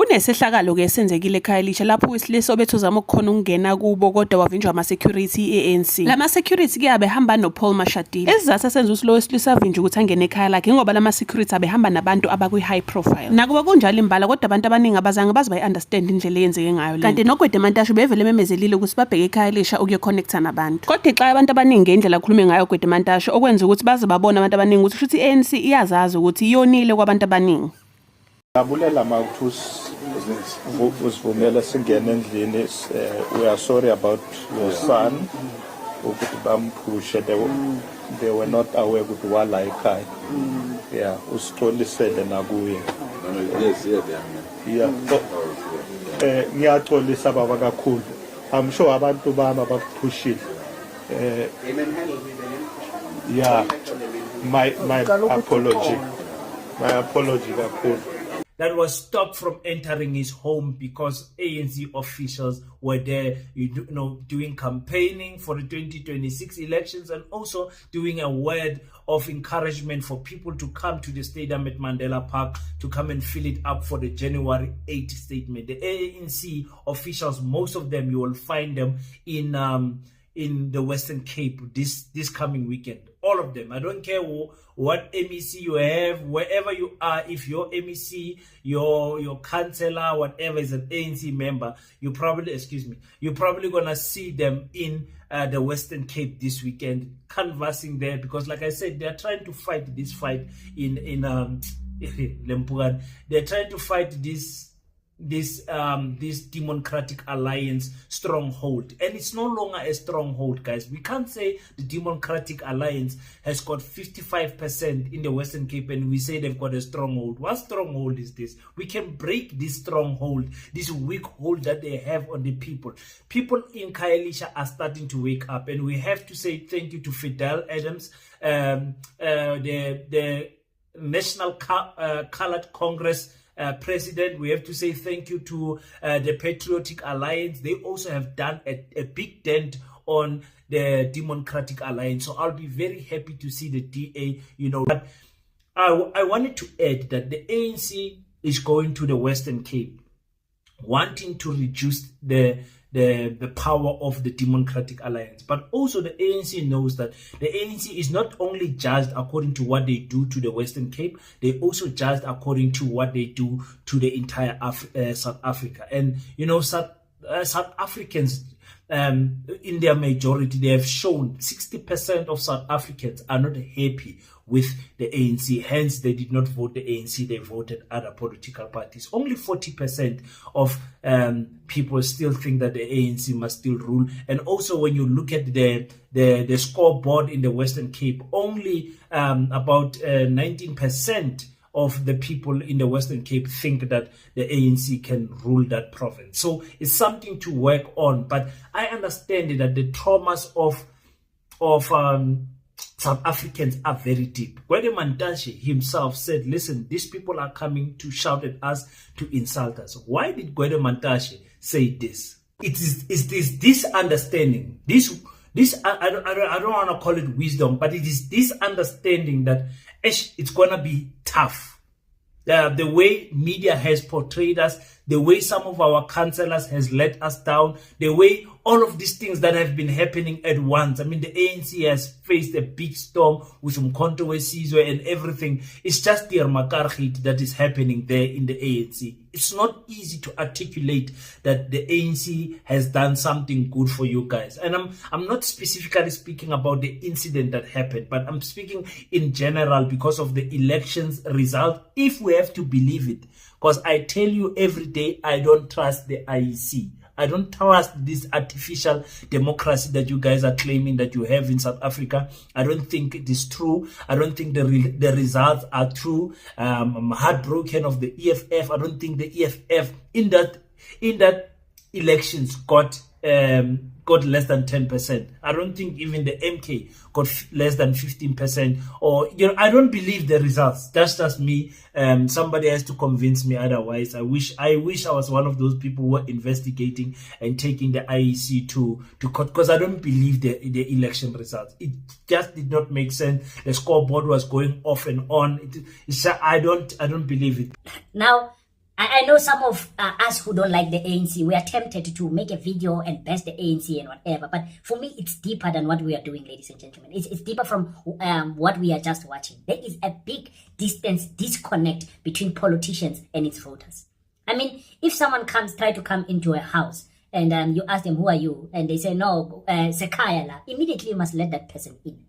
Kunesehlakalo ke senzekile eKhayelitsha lapho wesilisa obethuzama ukukhona ukungena kubo kodwa wavinjwa ama-security e-ANC. Lama-security ke abehamba noPaul Mashatile. Isizathu senza ukuthi lo wesilisa avinjwe ukuthi angene ekhaya lakhe ngoba lama-security abehamba nabantu abakwi-high profile. Nakuba kunjalo imbala kodwa abantu abaningi abazange baze bayi-understand indlela eyenzeke ngayo le. Kanti noGwede Mantashe bevele memezelile ukuthi babheke eKhayelitsha ukuyo-connecta nabantu. Kodwa xa abantu abaningi ngendlela akhulume ngayo uGwede Mantashe okwenza ukuthi baze babone abantu abaningi ukuthi shuthi i-ANC iyazazi ukuthi iyonile kwabantu abaningi. Abulela Mawuthus usivumela singene endlini. We are sorry about your son ukuthi bamphushe. They were not aware ukuthi wala ekhaya. Yeah, usixolisele nakuye. Yeah. Ngiyaxolisa baba kakhulu. I'm sure abantu bami abakuphushile. Yeah. My apology. My apology kakhulu. That was stopped from entering his home because ANC officials were there, doing campaigning for the 2026 elections and also doing a word of encouragement for people to come to the stadium at Mandela Park to come and fill it up for the January 8th statement. The ANC officials, most of them, you will find them in the Western Cape this coming weekend. All of them. I don't care what MEC you have, wherever you are. If your MEC, your councillor, whatever is an ANC member, you're probably gonna see them in the Western Cape this weekend, canvassing there, because like I said, they're trying to fight this fight in Lempugan. They're trying to fight this Democratic Alliance stronghold, and it's no longer a stronghold, guys. We can't say the Democratic Alliance has got 55% in the Western Cape and we say they've got a stronghold. What stronghold is this? We can break this stronghold, this weak hold that they have on the people. People in Khayelitsha are starting to wake up, and we have to say thank you to Fidel Adams, the National Colored Congress president. We have to say thank you to the Patriotic Alliance. They also have done a big dent on the Democratic Alliance. So I'll be very happy to see the DA, But I wanted to add that the ANC is going to the Western Cape, wanting to reduce the power of the Democratic Alliance. But also the ANC knows that the ANC is not only judged according to what they do to the Western Cape, they also judged according to what they do to the entire South Africa. And South Africans, in their majority, they have shown 60% of South Africans are not happy with the ANC. Hence, they did not vote the ANC, they voted other political parties. Only 40% of people still think that the ANC must still rule. And also, when you look at the scoreboard in the Western Cape, only about 19% of the people in the Western Cape think that the ANC can rule that province. So it's something to work on. But I understand that the traumas of South Africans are very deep. Gwede Mantashe himself said, listen, these people are coming to shout at us, to insult us. Why did Gwede Mantashe say this? It's this understanding, this I don't want to call it wisdom, but it is this understanding that it's gonna be tough. The way media has portrayed us, the way some of our councillors has let us down, the way all of these things that have been happening at once. I mean, the ANC has faced a big storm with some controversies and everything. It's just the Makarhit that is happening there in the ANC. It's not easy to articulate that the ANC has done something good for you guys. And I'm not specifically speaking about the incident that happened, but I'm speaking in general because of the elections result, if we have to believe it. Because I tell you every day, I don't trust the IEC. I don't trust this artificial democracy that you guys are claiming that you have in South Africa. I don't think it is true. I don't think the results are true. I'm heartbroken of the EFF. I don't think the EFF in that elections got less than 10%. I don't think even the MK got less than 15%. Or I don't believe the results. That's just me. Somebody has to convince me otherwise. I wish I was one of those people who were investigating and taking the IEC to court, because I don't believe the election results. It just did not make sense. The scoreboard was going off and on. I don't believe it. Now, I know some of us who don't like the ANC, we are tempted to make a video and bash the ANC and whatever. But for me, it's deeper than what we are doing, ladies and gentlemen. It's deeper from what we are just watching. There is a big disconnect between politicians and its voters. I mean, if someone try to come into a house and you ask them, who are you? And they say, no, Sekayala, immediately you must let that person in.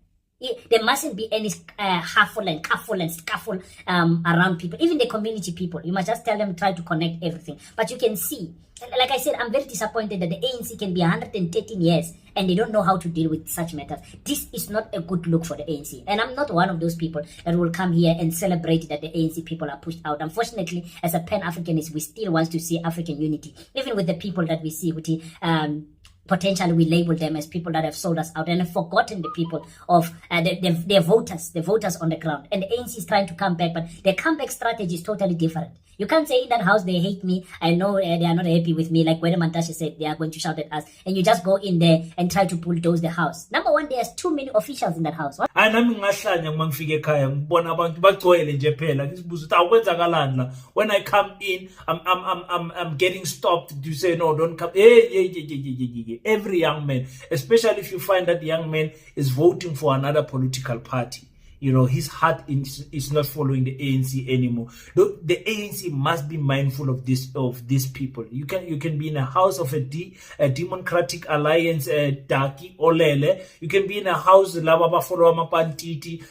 There mustn't be any huffle and cuffle and scuffle around people, even the community people. You must just tell them, try to connect everything. But you can see, like I said, I'm very disappointed that the ANC can be 113 years and they don't know how to deal with such matters. This is not a good look for the ANC. And I'm not one of those people that will come here and celebrate that the ANC people are pushed out. Unfortunately, as a Pan-Africanist, we still want to see African unity, even with the people that we see with the potentially we label them as people that have sold us out and have forgotten the people of their voters, the voters on the ground. And the ANC is trying to come back, but their comeback strategy is totally different. You can't say in that house they hate me. I know they are not happy with me. Like Gwede Mantashe said, they are going to shout at us. And you just go in there and try to bulldoze the house. Number one, there's too many officials in that house. What? When I come in, I'm getting stopped to say no, don't come. Every young man, especially if you find that young man is voting for another political party. You know, his heart is not following the ANC anymore. The ANC must be mindful of these people. You can be in a house of a Democratic Alliance, Daki Olele. You can be in a house Lababa Follow Mapantiti.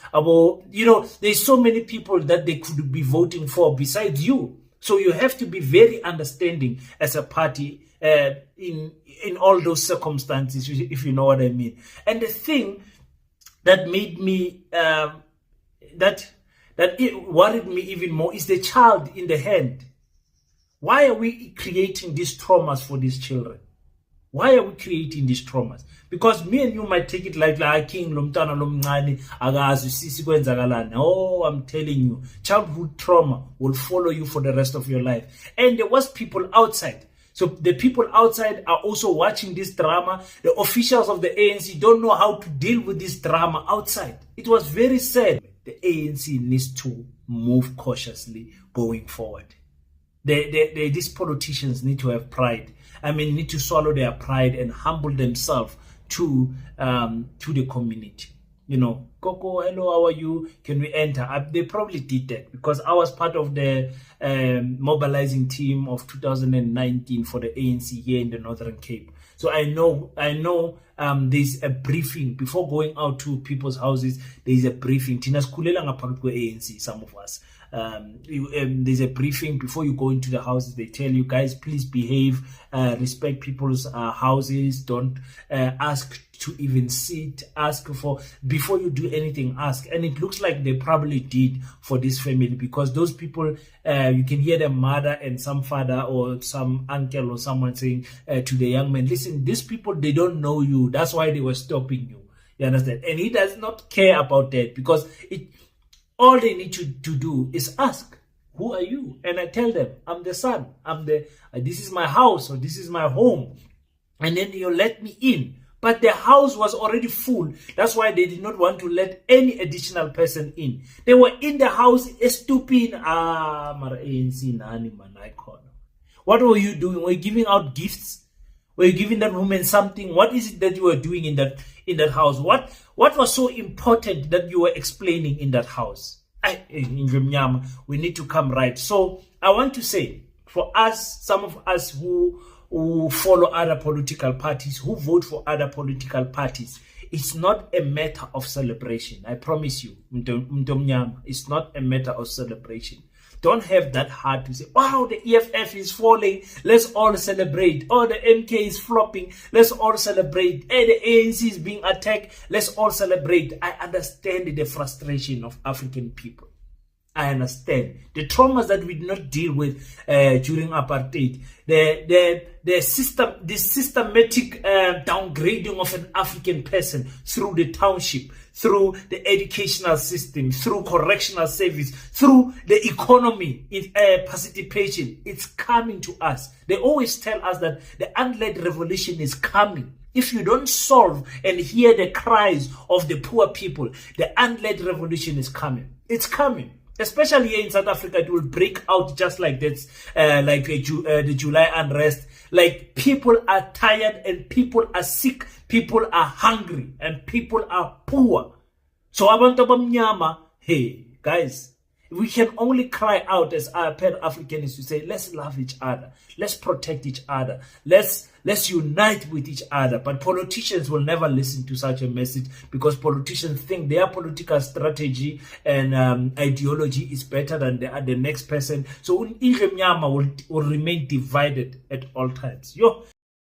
You know, there's so many people that they could be voting for besides you. So you have to be very understanding as a party in all those circumstances, if you know what I mean. And the thing that made me that it worried me even more is the child in the hand. Why are we creating these traumas for these children? Why are we creating these traumas? Because me and you might take it like King Lomtana Lomngani Agazu Sisi Kwenzagalana. Oh, I'm telling you, childhood trauma will follow you for the rest of your life. And there was people outside. So the people outside are also watching this drama. The officials of the ANC don't know how to deal with this drama outside. It was very sad. The ANC needs to move cautiously going forward. These politicians need to have pride. I mean, need to swallow their pride and humble themselves to the community. You know, Coco, hello, how are you? Can we enter? They probably did that because I was part of the mobilizing team of 2019 for the ANC here in the Northern Cape. So I know there's a briefing before going out to people's houses. There's a briefing. Tinas kulela ngaphambi ANC, some of us. There's a briefing before you go into the houses. They tell you, guys, please behave, respect people's houses. Don't ask to even sit, ask for, before you do anything, ask. And it looks like they probably did for this family because those people, you can hear their mother and some father or some uncle or someone saying to the young man, listen, these people, they don't know you. That's why they were stopping you. You understand? And he does not care about that because all they need to do is ask, who are you? And I tell them, I'm the son. This is my house or this is my home. And then you let me in. But the house was already full. That's why they did not want to let any additional person in. They were in the house, stupid. What were you doing? Were you giving out gifts? Were you giving that woman something? What is it that you were doing in that house? What was so important that you were explaining in that house? We need to come right. So I want to say, for us, some of us who follow other political parties, who vote for other political parties, it's not a matter of celebration. I promise you, it's not a matter of celebration. Don't have that heart to say, wow, the EFF is falling, let's all celebrate. Oh, the MK is flopping, let's all celebrate. Hey, the ANC is being attacked, let's all celebrate. I understand the frustration of African people. I understand the traumas that we did not deal with during apartheid, the systematic downgrading of an African person through the township, through the educational system, through correctional service, through the economy, participation. It's coming to us. They always tell us that the unled revolution is coming. If you don't solve and hear the cries of the poor people, the unled revolution is coming. It's coming. Especially here in South Africa, it will break out just like this, the July unrest. Like, people are tired and people are sick, people are hungry and people are poor. So abantu abamnyama, hey guys, we can only cry out as Pan-Africanists to say, let's love each other, let's protect each other, let's unite with each other. But politicians will never listen to such a message, because politicians think their political strategy and ideology is better than the next person. So Mnyama will remain divided at all times. Yo,